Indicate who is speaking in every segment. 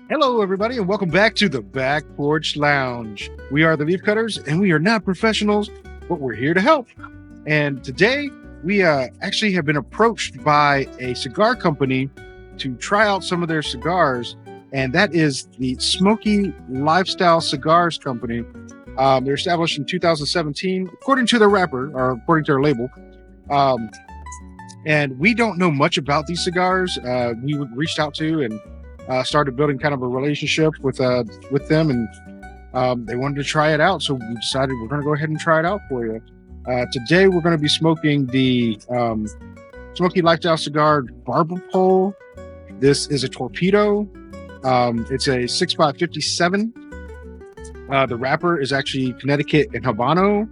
Speaker 1: Hello, everybody, and welcome back to the Back Porch Lounge. We are the Leaf Cutters, and we are not professionals, but we're here to help. And today, we actually have been approached by a cigar company to try out some of their cigars, and that is the Smokey Lifestyle Cigars Company. They're established in 2017, according to their wrapper, or according to their label. And we don't know much about these cigars. We reached out to and started building kind of a relationship with them, and they wanted to try it out. So we decided we're going to go ahead and try it out for you. Today, we're going to be smoking the Smokey Lifestyle Cigar Barber Pole. This is a torpedo. It's a 6x57. The wrapper is actually Connecticut and Habano.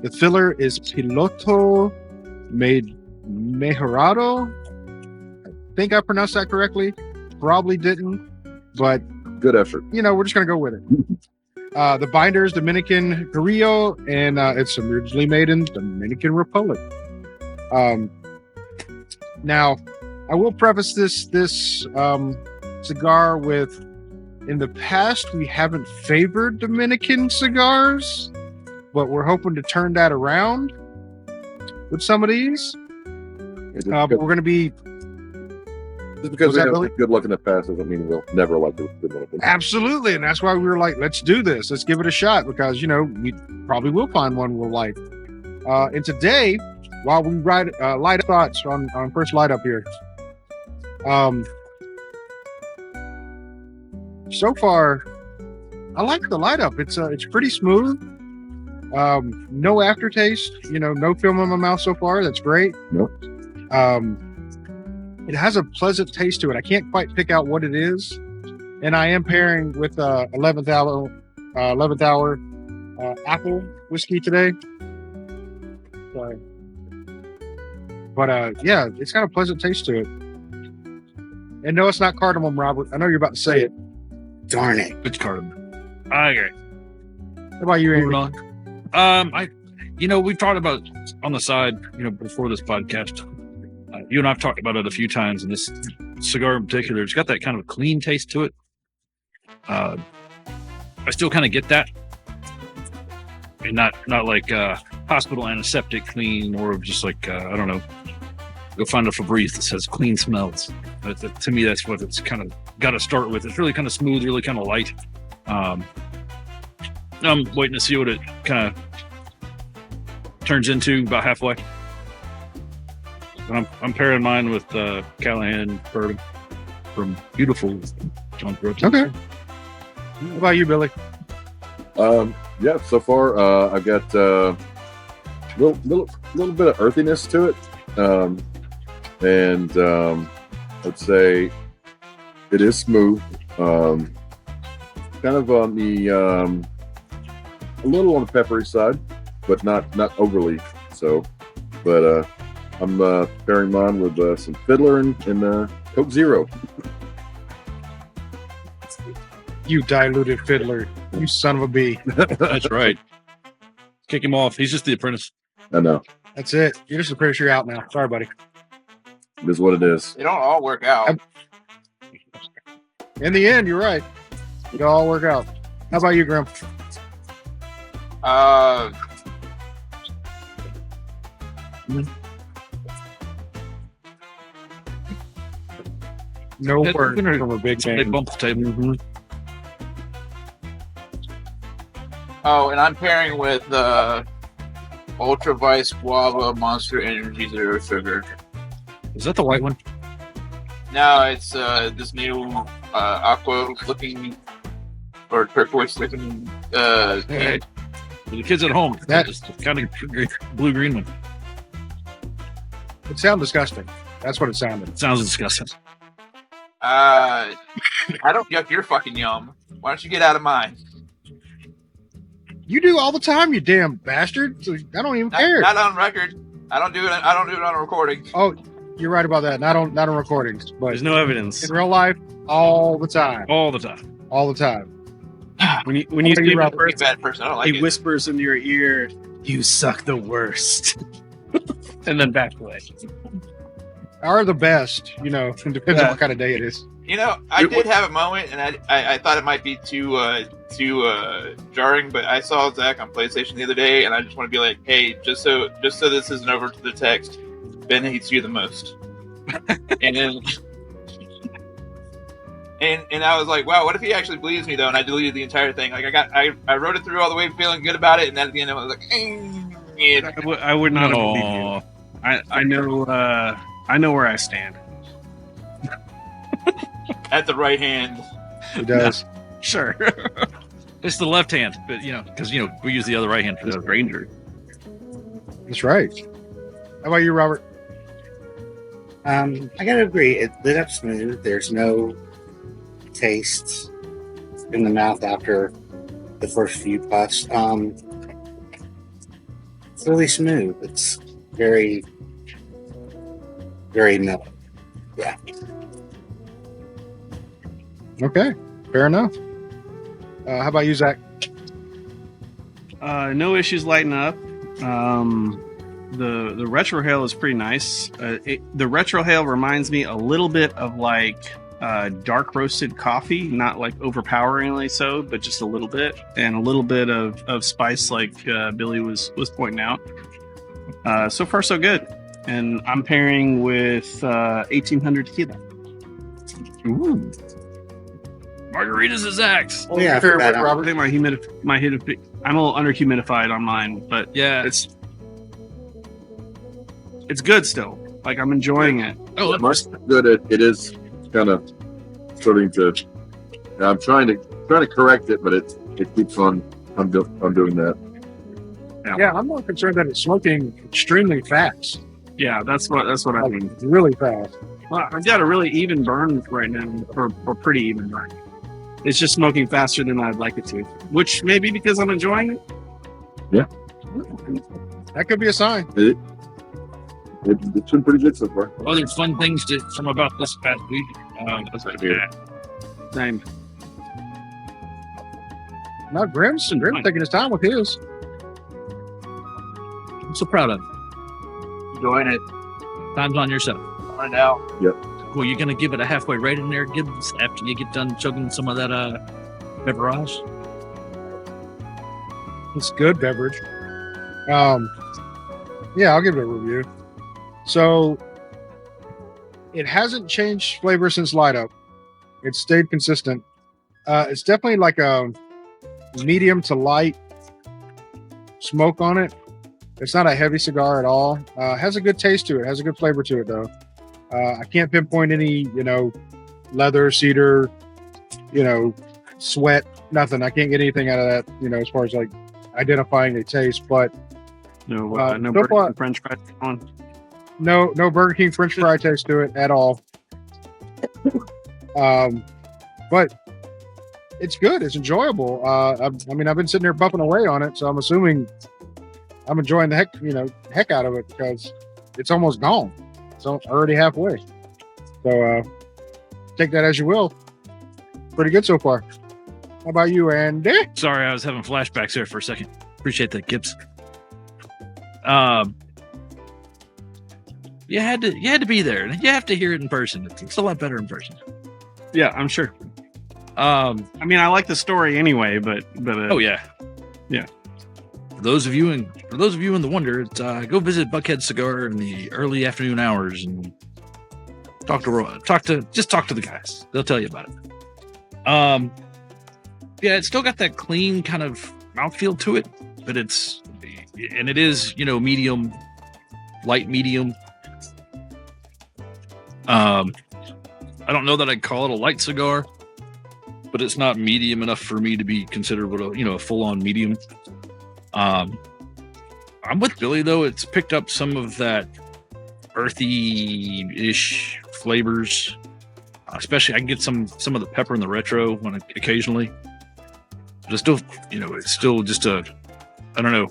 Speaker 1: The filler is Piloto Mejorado. I think I pronounced that correctly. Probably didn't, but
Speaker 2: good effort.
Speaker 1: We're just going to go with it. The binder is Dominican Carrillo, and it's originally made in Dominican Republic. Now, I will preface this cigar with, in the past, we haven't favored Dominican cigars, but we're hoping to turn that around with some of these. But we're going to be...
Speaker 2: Just because we have good luck in the past doesn't mean we'll never like the good luck.
Speaker 1: Absolutely, and that's why we were like, let's do this. Let's give it a shot, because, we probably will find one we'll like. And today, while we light up thoughts on first light up here, so far, I like the light up. It's pretty smooth. No aftertaste. No film in my mouth so far. That's great.
Speaker 2: Nope.
Speaker 1: It has a pleasant taste to it. I can't quite pick out what it is, and I am pairing with 11th hour apple whiskey today. But yeah, it's got a pleasant taste to it. And no, it's not cardamom, Robert. I know you're about to say it. Darn it!
Speaker 3: It's cardamom. I agree.
Speaker 1: What about you, Andy?
Speaker 3: Moving on. We've talked about on the side, before this podcast. You and I've talked about it a few times, and this cigar in particular, it's got that kind of clean taste to it. I still kind of get that, and not like hospital antiseptic clean, or just like I don't know, go find a Febreze that says clean smells. To me, that's what it's kind of got to start with. It's really kind of smooth, really kind of light. I'm waiting to see what it kind of turns into about halfway. I'm pairing mine with Callahan Bourbon from beautiful John Brooks.
Speaker 1: Okay. What about you, Billy?
Speaker 2: Yeah, so far I've got a little bit of earthiness to it, and I'd say it is smooth. Kind of on the a little on the peppery side, but not overly so. But I'm pairing mine with some Fiddler and Coke Zero.
Speaker 1: You diluted Fiddler. You son of a bee.
Speaker 3: That's right. Kick him off. He's just the apprentice.
Speaker 2: I know.
Speaker 1: That's it. You're just pretty sure you're out now. Sorry, buddy.
Speaker 2: It is what it is.
Speaker 4: They don't all work out.
Speaker 1: In the end, you're right. It'll all work out. How about you, Grim? No word from a big
Speaker 3: They
Speaker 1: man.
Speaker 3: bump the table.
Speaker 1: Mm-hmm.
Speaker 4: Oh, and I'm pairing with Ultra Vice Guava Monster Energy Zero Sugar.
Speaker 3: Is that the white one?
Speaker 4: No, it's this new aqua looking or turquoise looking
Speaker 3: Hey, for the kids at home,
Speaker 1: That-
Speaker 3: just kind of blue-green one.
Speaker 1: It sounded disgusting. That's what it sounded.
Speaker 3: It sounds disgusting.
Speaker 4: I don't yuck your fucking yum. Why don't you get out of mine?
Speaker 1: You do all the time, you damn bastard. So I don't even care.
Speaker 4: Not on record. I don't do it on a recording.
Speaker 1: Oh, you're right about that. Not on recordings, but
Speaker 5: There's no evidence.
Speaker 1: in real life, all the time.
Speaker 3: All the time.
Speaker 1: All the time.
Speaker 5: When you
Speaker 1: How about
Speaker 5: see
Speaker 1: you,
Speaker 5: him
Speaker 1: Robert?
Speaker 5: in
Speaker 4: I'm a
Speaker 5: person,
Speaker 4: bad person. I don't like
Speaker 5: he
Speaker 4: it.
Speaker 5: whispers in your ear, "You suck the worst," and then back away.
Speaker 1: Are the best, it depends on what kind of day it is.
Speaker 4: You know, I did have a moment, and I thought it might be too jarring, but I saw Zach on PlayStation the other day, and I just want to be like, hey, just so this isn't over to the text, Ben hates you the most. And then, and I was like, wow, what if he actually believes me though? And I deleted the entire thing. Like I wrote it through all the way, feeling good about it, and then at the end I was like,
Speaker 6: I would not have believed you. I know where I stand.
Speaker 4: at the right hand.
Speaker 1: He does.
Speaker 6: Sure.
Speaker 3: It's the left hand, but because we use the other right hand for the ranger.
Speaker 1: That's right. How about you, Robert?
Speaker 7: I gotta agree. It lit up smooth. There's no taste in the mouth after the first few puffs. It's really smooth. It's very, very mellow. Yeah.
Speaker 1: Okay, fair enough. How about you, Zach?
Speaker 6: No issues lighting up. The retrohale is pretty nice. The retrohale reminds me a little bit of like dark roasted coffee, not like overpoweringly so, but just a little bit, and a little bit of spice, like Billy was pointing out. So far, so good. And I'm pairing with 1800 tequila.
Speaker 3: Ooh. Margaritas is Zach's.
Speaker 7: Oh yeah, I
Speaker 1: Fair
Speaker 7: forgot.
Speaker 1: with Robert.
Speaker 6: I think I'm a little under humidified on mine, but
Speaker 3: Yeah.
Speaker 6: it's good still. Like I'm enjoying it.
Speaker 3: Oh,
Speaker 2: Much good. It is kind of starting to. I'm trying to correct it, but it keeps on. I'm doing that.
Speaker 1: Yeah, I'm more concerned that it's smoking extremely fast.
Speaker 6: Yeah, that's what I
Speaker 1: Like,
Speaker 6: mean.
Speaker 1: really fast.
Speaker 6: Well, I've got a really even burn right now, or pretty even burn. It's just smoking faster than I'd like it to, which may be because I'm enjoying it.
Speaker 1: That could be a sign.
Speaker 2: It's been pretty good so far.
Speaker 3: other fun things from about this past week.
Speaker 6: Same.
Speaker 1: Now, Grim's taking his time with his.
Speaker 3: I'm so proud of you.
Speaker 4: Enjoying it.
Speaker 3: Time's on yourself.
Speaker 4: Right now.
Speaker 3: Well, you're gonna give it a halfway rating there, Gibbs, after you get done chugging some of that beverage.
Speaker 1: It's good beverage. Yeah, I'll give it a review. So it hasn't changed flavor since light up. It's stayed consistent. It's definitely like a medium to light smoke on it. It's not a heavy cigar at all. Has a good taste to it. Has a good flavor to it though. I can't pinpoint any, leather, cedar, sweat, nothing. I can't get anything out of that, as far as like identifying a taste, but
Speaker 6: No,
Speaker 1: so
Speaker 6: no Burger
Speaker 1: far-
Speaker 6: King French fries on.
Speaker 1: no Burger King French fry taste to it at all. But it's good. It's enjoyable. I've been sitting there bumping away on it, so I'm assuming I'm enjoying the heck out of it because it's almost gone. It's already halfway. So take that as you will. Pretty good so far. How about you, Andy?
Speaker 3: Sorry, I was having flashbacks there for a second. Appreciate that, Gibbs. You had to be there. You have to hear it in person. It's a lot better in person.
Speaker 6: Yeah, I'm sure. I mean, I like the story anyway, but
Speaker 3: Oh yeah.
Speaker 6: Yeah.
Speaker 3: For those of you in the wonder, it's, go visit Buckhead Cigar in the early afternoon hours and talk to the guys. They'll tell you about it. Yeah, it's still got that clean kind of mouthfeel to it, but it is medium, light medium. I don't know that I'd call it a light cigar, but it's not medium enough for me to be considered a full-on medium. I'm with Billy though. It's picked up some of that earthy-ish flavors. Especially, I can get some of the pepper in the retro occasionally. But it's still just I don't know.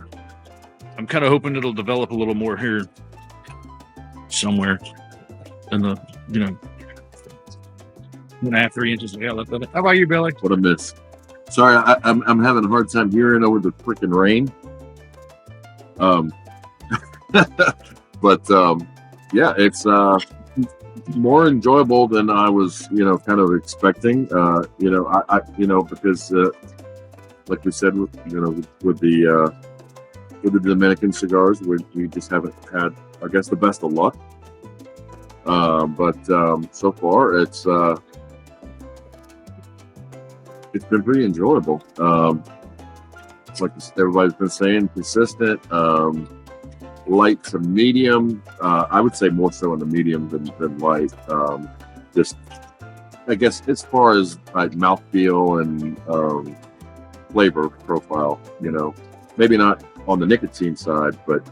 Speaker 3: I'm kind of hoping it'll develop a little more here somewhere in the 2.5-3 inches of left of it.
Speaker 1: How about you, Billy?
Speaker 2: What a miss. Sorry, I'm having a hard time hearing over the freaking rain. But yeah, it's more enjoyable than I was, kind of expecting. Because like we said, with the Dominican cigars, we just haven't had, I guess, the best of luck. But so far, it's been pretty enjoyable. Like everybody's been saying, consistent, light to medium. I would say more so in the medium than light. Just, I guess, as far as like mouthfeel and flavor profile, maybe not on the nicotine side, but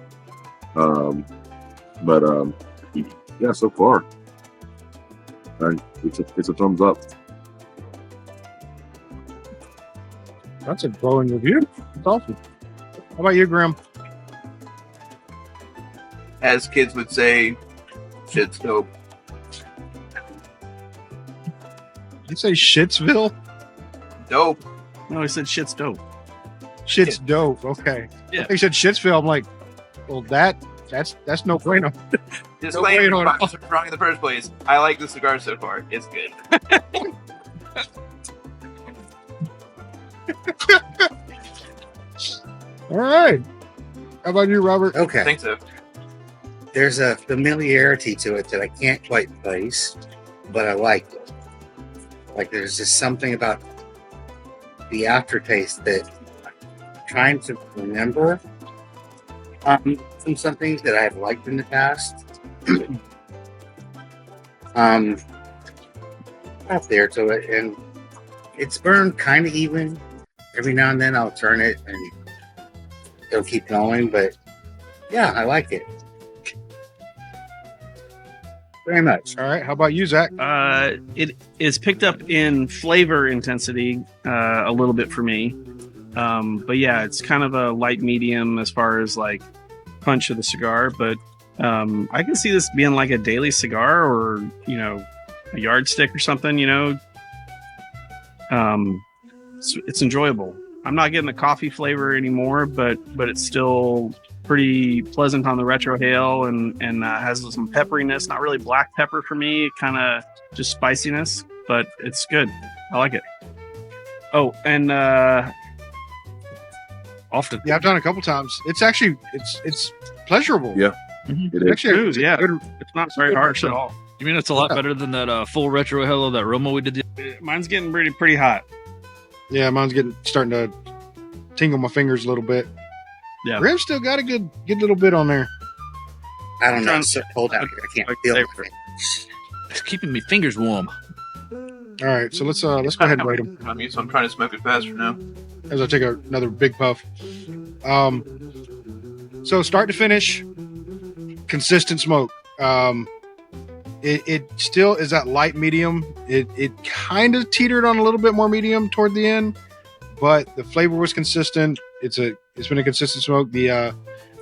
Speaker 2: yeah, so far, it's a thumbs up.
Speaker 1: That's a glowing review. That's awesome. How about you, Grim?
Speaker 4: As kids would say, shit's dope.
Speaker 1: Did you say Shitsville?
Speaker 4: Dope.
Speaker 6: No, he said shit's dope.
Speaker 1: Shit's dope. Okay.
Speaker 3: Yeah.
Speaker 1: They said Shitsville. I'm like, well, that's no bueno.
Speaker 4: Disclaimer,
Speaker 1: No, wait,
Speaker 4: I was wrong in the first place. I like the cigar so far. It's good.
Speaker 1: All right. How about you, Robert?
Speaker 4: I
Speaker 7: Okay.
Speaker 4: think so.
Speaker 7: There's a familiarity to it that I can't quite place, but I like it. Like there's just something about the aftertaste that I'm trying to remember from something that I've liked in the past. Up there to it, and it's burned kind of even. Every now and then I'll turn it and it'll keep going, but yeah, I like it very much.
Speaker 1: All right. How about you, Zach?
Speaker 6: It is picked up in flavor intensity a little bit for me. But yeah, it's kind of a light medium as far as like punch of the cigar. But I can see this being like a daily cigar or, a yardstick or something, It's enjoyable. I'm not getting the coffee flavor anymore, but it's still pretty pleasant on the retrohale and has some pepperiness. Not really black pepper for me, kind of just spiciness, but it's good. I like it. Oh, and
Speaker 3: Often.
Speaker 1: Yeah, I've done it a couple times. It's actually it's pleasurable.
Speaker 2: Yeah.
Speaker 6: Mhm.
Speaker 2: It is.
Speaker 1: Actually,
Speaker 6: Smooth, yeah.
Speaker 1: good-
Speaker 6: It's not very harsh at all.
Speaker 3: You mean it's a lot better than that full retro hell that Roma we did?
Speaker 6: Mine's getting pretty hot.
Speaker 1: Yeah, mine's starting to tingle my fingers a little bit.
Speaker 6: Yeah.
Speaker 1: Grim's still got a good little bit on there.
Speaker 7: I don't know.
Speaker 6: Trying-
Speaker 7: It's so cold out here. I can't
Speaker 6: Like
Speaker 7: feel
Speaker 6: they
Speaker 7: it.
Speaker 3: It's keeping me fingers warm.
Speaker 1: All right, so let's go ahead and rate them
Speaker 4: I mean, so I'm trying to smoke it faster now.
Speaker 1: as I take another big puff. So start to finish, consistent smoke. It still is that light medium. It kind of teetered on a little bit more medium toward the end, but the flavor was consistent. It's been a consistent smoke. The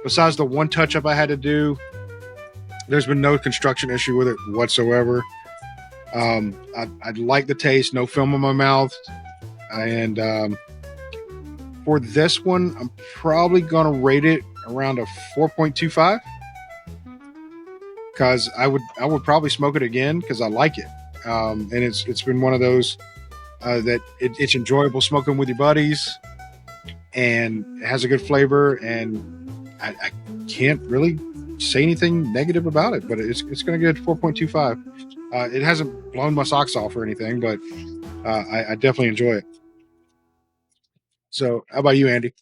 Speaker 1: besides the one touch up I had to do, there's been no construction issue with it whatsoever. I like the taste, no film in my mouth, and for this one, I'm probably gonna rate it around a 4.25. Because I would probably smoke it again because I like it, and it's been one of those that it's enjoyable smoking with your buddies, and it has a good flavor, and I can't really say anything negative about it. But it's going to get 4.25. It hasn't blown my socks off or anything, but I definitely enjoy it. So, how about you, Andy?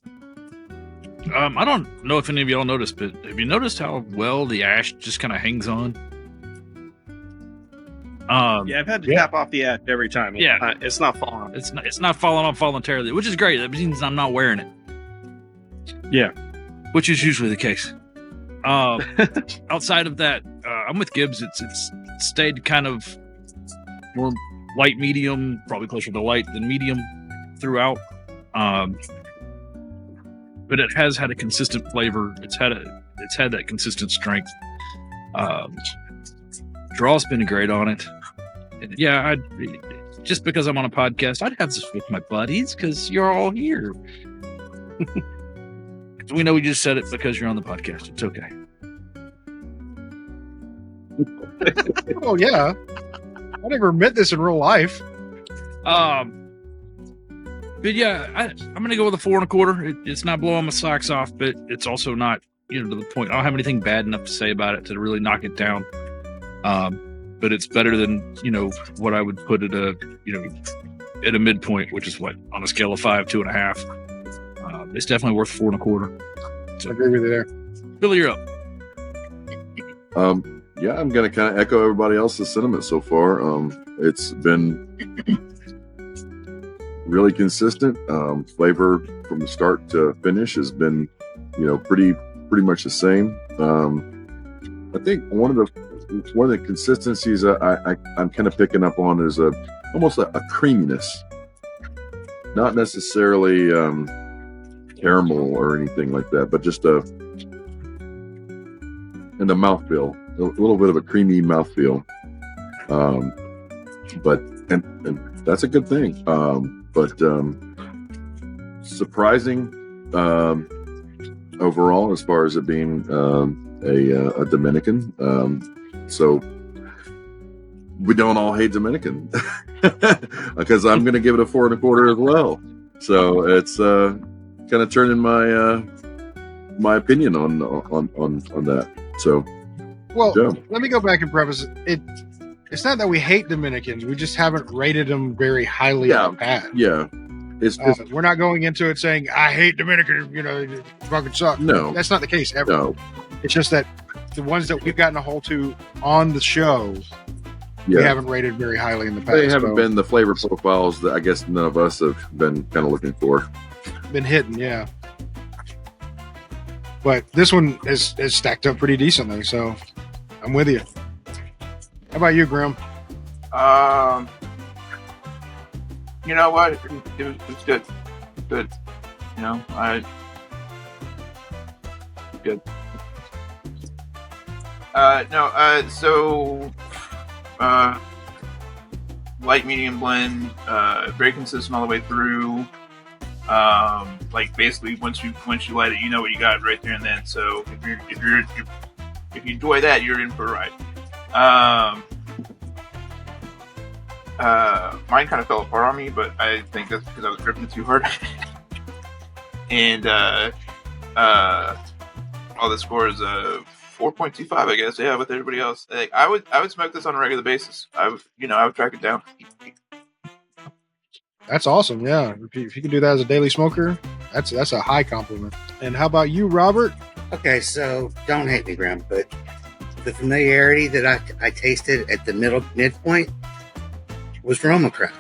Speaker 3: I don't know if any of y'all noticed, but have you noticed how well the ash just kind of hangs on?
Speaker 6: Yeah, I've had to tap off the ash every time.
Speaker 3: Yeah.
Speaker 6: It's not falling.
Speaker 3: It's not falling off voluntarily, which is great. That means I'm not wearing it.
Speaker 6: Yeah.
Speaker 3: Which is usually the case. Outside of that, I'm with Gibbs. It's stayed kind of more light medium, probably closer to light than medium throughout. But it has had a consistent flavor. It's had that consistent strength. Draw's been great on it. And yeah, just because I'm on a podcast, I'd have this with my buddies because you're all here. We know we just said it because you're on the podcast. It's okay.
Speaker 1: Oh yeah, I never met this in real life.
Speaker 3: But yeah, I'm gonna go with a 4 1/4. It's not blowing my socks off, but it's also not, to the point. I don't have anything bad enough to say about it to really knock it down. But it's better than what I would put at a midpoint, which is what on a scale of 5, 2.5. It's definitely worth 4 1/4.
Speaker 1: I agree with you there.
Speaker 3: Billy, you're up.
Speaker 2: Yeah, I'm going to kind of echo everybody else's sentiment so far. It's been really consistent. Flavor from the start to finish has been, pretty much the same. I think one of the consistencies I'm kind of picking up on is almost a creaminess, not necessarily caramel or anything like that, but just in the mouthfeel, a little bit of a creamy mouthfeel. But that's a good thing. But surprising overall as far as it being a Dominican. So we don't all hate Dominican because I'm going to give it a 4 1/4 as well. So it's kind of turning my opinion on that. So,
Speaker 1: Well,
Speaker 2: yeah.
Speaker 1: let me go back and preface it. It's not that we hate Dominicans; we just haven't rated them very highly in the past.
Speaker 2: Yeah, it's
Speaker 1: We're not going into it saying I hate Dominicans. They fucking suck.
Speaker 2: no,
Speaker 1: That's not the case ever.
Speaker 2: no,
Speaker 1: It's just that the ones that we've gotten a hold to on the show, we
Speaker 2: yeah.
Speaker 1: haven't rated very highly in the past.
Speaker 2: They haven't
Speaker 1: so
Speaker 2: been the flavor profiles that I guess none of us have been kind of looking for.
Speaker 1: been hitting, yeah. But this one is stacked up pretty decently, so I'm with you. How about you, Grim?
Speaker 4: You know what? It was good. Good. Good. So light medium blend, very consistent all the way through. Basically once you light it, you know what you got right there and then. So if you enjoy that, you're in for a ride. Mine kind of fell apart on me, but I think that's because I was gripping it too hard. And all the score is 4.25, I guess. Yeah, with everybody else, I would smoke this on a regular basis. I would track it down.
Speaker 1: That's awesome. Yeah, if you can do that as a daily smoker, that's a high compliment. And how about you, Robert?
Speaker 7: Okay, so don't hate me, Graham, but the familiarity that I tasted at the midpoint was Romacraft.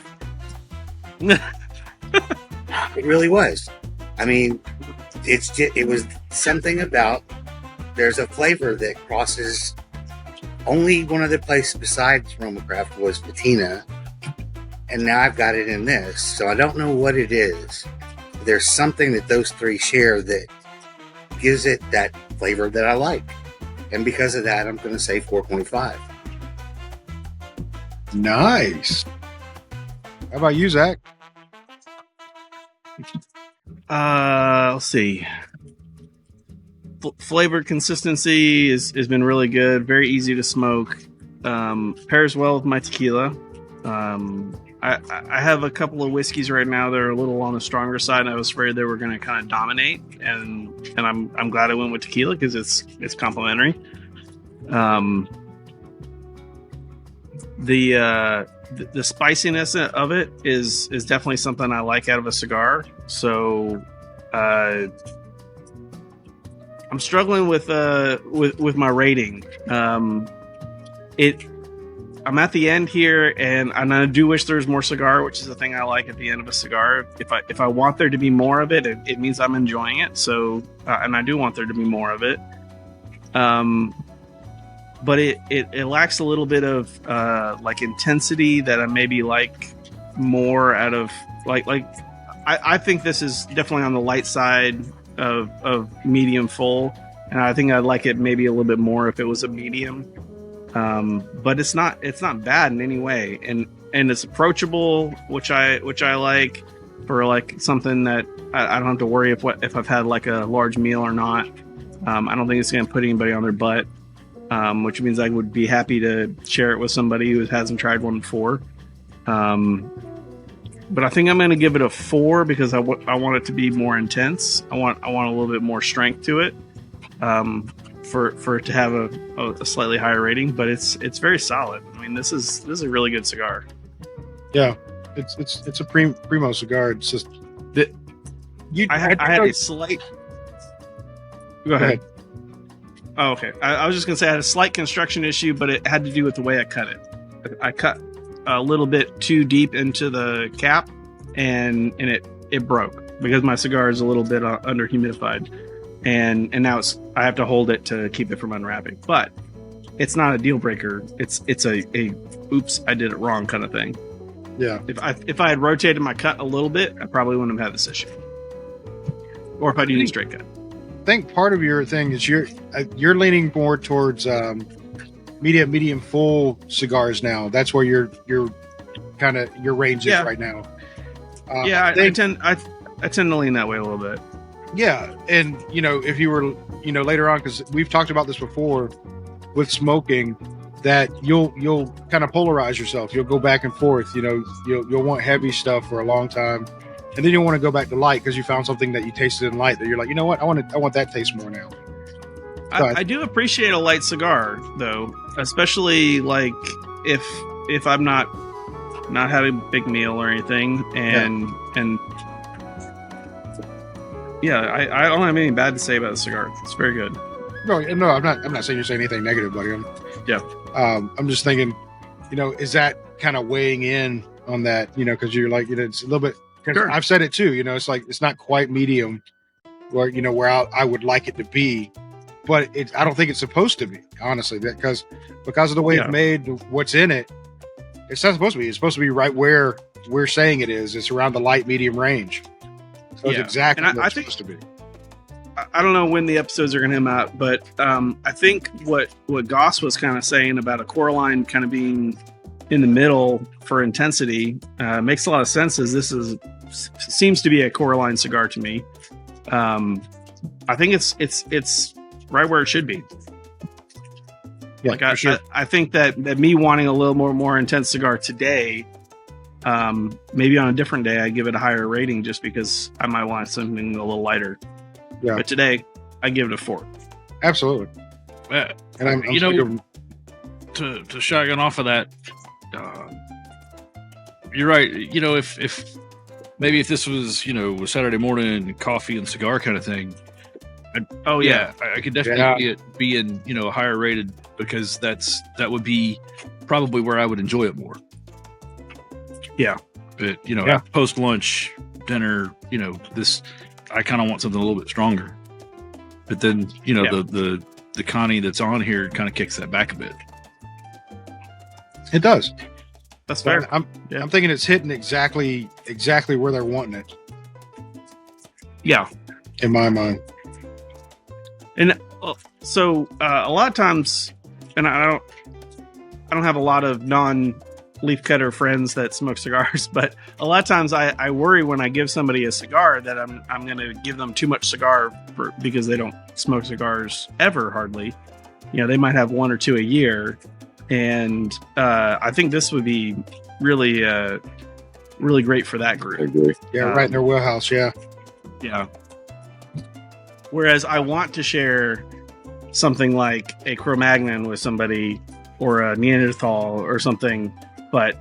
Speaker 7: It really was. I mean, it was something about, there's a flavor that crosses. Only one other place besides Romacraft was Patina, and now I've got it in this. So I don't know what it is. There's something that those three share that gives it that flavor that I like. And because of that, I'm going to say 4.5.
Speaker 1: Nice. How about you, Zach?
Speaker 6: Let's see. Flavor consistency has been really good. Very easy to smoke. Pairs well with my tequila. I have a couple of whiskeys right now that are a little on the stronger side. I was afraid they were going to kind of dominate, and I'm glad I went with tequila because it's complimentary. The spiciness of it is definitely something I like out of a cigar. So I'm struggling with my rating. I'm at the end here, and I do wish there was more cigar, which is the thing I like at the end of a cigar. If I want there to be more of it, it means I'm enjoying it. So, and I do want there to be more of it. But it lacks a little bit of intensity that I maybe like more out of I think this is definitely on the light side of medium full, and I think I'd like it maybe a little bit more if it was a medium. But it's not bad in any way, and it's approachable, which I like for like something that I don't have to worry if I've had like a large meal or not. I don't think it's going to put anybody on their butt. which means I would be happy to share it with somebody who hasn't tried one before. But I think I'm going to give it a 4 because I want it to be more intense. I want a little bit more strength to it, for it to have a slightly higher rating. But it's very solid. I mean, this is a really good cigar.
Speaker 1: Yeah, it's a primo cigar. It's just
Speaker 6: I had a slight. Go ahead. Oh, okay. I was just gonna say I had a slight construction issue, but it had to do with the way I cut it. I cut a little bit too deep into the cap, and it broke because my cigar is a little bit under humidified, and now I have to hold it to keep it from unwrapping. But it's not a deal breaker. It's a oops, I did it wrong kind of thing.
Speaker 1: Yeah.
Speaker 6: If I had rotated my cut a little bit, I probably wouldn't have had this issue. Or if I'd used a straight cut.
Speaker 1: I think part of your thing is you're leaning more towards medium full cigars now. That's where your kind of your range is right now.
Speaker 6: I tend to lean that way a little bit.
Speaker 1: Yeah, and if you were later on, because we've talked about this before with smoking, that you'll kind of polarize yourself. You'll go back and forth. You'll want heavy stuff for a long time, and then you'll want to go back to light because you found something that you tasted in light that you're like, you know what, I want that taste more now.
Speaker 6: I do appreciate a light cigar though, especially like if I'm not having a big meal or anything, and I don't have anything bad to say about the cigar. It's very good.
Speaker 1: No, I'm not saying you're saying anything negative, buddy. I'm just thinking, is that kind of weighing in on that? Because you're like, it's a little bit.
Speaker 6: Sure.
Speaker 1: I've said it too. It's like it's not quite medium, where where I would like it to be, but I don't think it's supposed to be, honestly. Because of the way it's made, what's in it, it's not supposed to be. It's supposed to be right where we're saying it is. It's around the light medium range. So it's exactly what it's supposed to be.
Speaker 6: I don't know when the episodes are going to come out, but I think what Goss was kind of saying about a Coraline kind of being in the middle for intensity makes a lot of sense. As this seems to be a Coraline cigar to me. I think it's right where it should be.
Speaker 1: Yeah,
Speaker 6: like
Speaker 1: for sure.
Speaker 6: I think that me wanting a little more intense cigar today, maybe on a different day I give it a higher rating just because I might want something a little lighter.
Speaker 1: Yeah.
Speaker 6: But today I give it a 4.
Speaker 1: Absolutely. And I'm
Speaker 3: to shotgun off of that, you're right. If maybe if this was a Saturday morning coffee and cigar kind of thing, I could definitely see it being higher rated, because that would be probably where I would enjoy it more.
Speaker 6: Yeah.
Speaker 3: But post lunch dinner, this I kind of want something a little bit stronger. But then the Connie that's on here kind of kicks that back a bit.
Speaker 1: It does.
Speaker 6: That's fair.
Speaker 1: I'm thinking it's hitting exactly where they're wanting it.
Speaker 6: Yeah.
Speaker 1: In my mind.
Speaker 6: And so a lot of times, and I don't have a lot of non-leaf cutter friends that smoke cigars, but a lot of times I worry when I give somebody a cigar that I'm going to give them too much cigar because they don't smoke cigars ever, hardly. They might have 1 or 2 a year. And I think this would be really, really great for that group.
Speaker 2: I agree.
Speaker 1: Yeah, right in their wheelhouse. Yeah.
Speaker 6: Yeah. Whereas I want to share something like a Cro-Magnon with somebody, or a Neanderthal or something, but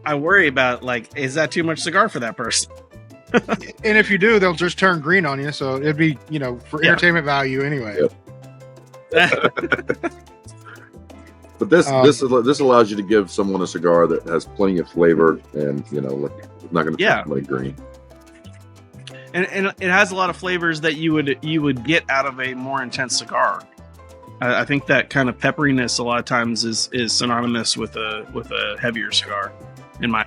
Speaker 6: I worry about, is that too much cigar for that person?
Speaker 1: And if you do, they'll just turn green on you. So it'd be, for entertainment value anyway.
Speaker 2: Yep. But this allows you to give someone a cigar that has plenty of flavor, and it's not going to turn somebody green.
Speaker 6: And it has a lot of flavors that you would get out of a more intense cigar. I think that kind of pepperiness a lot of times is synonymous with a heavier cigar, in my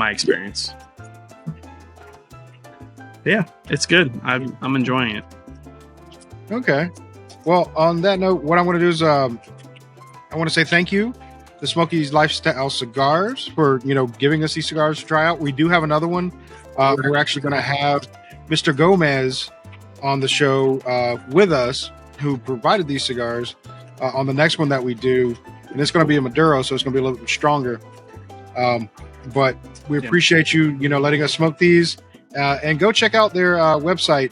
Speaker 6: experience. Yeah, it's good. I'm enjoying it.
Speaker 1: Okay. Well, on that note, what I want to do is I want to say thank you to Smokey's Lifestyle Cigars for giving us these cigars to try out. We do have another one. We're actually going to have Mr. Gomez on the show with us, who provided these cigars. on the next one that we do, and it's going to be a Maduro, so it's going to be a little bit stronger. But we appreciate you, letting us smoke these, and go check out their website,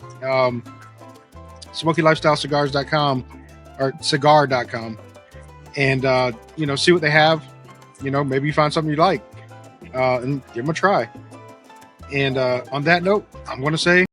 Speaker 1: SmokeyLifestyleCigars.com or cigar.com, and see what they have. Maybe you find something you like, and give them a try. And on that note, I'm going to say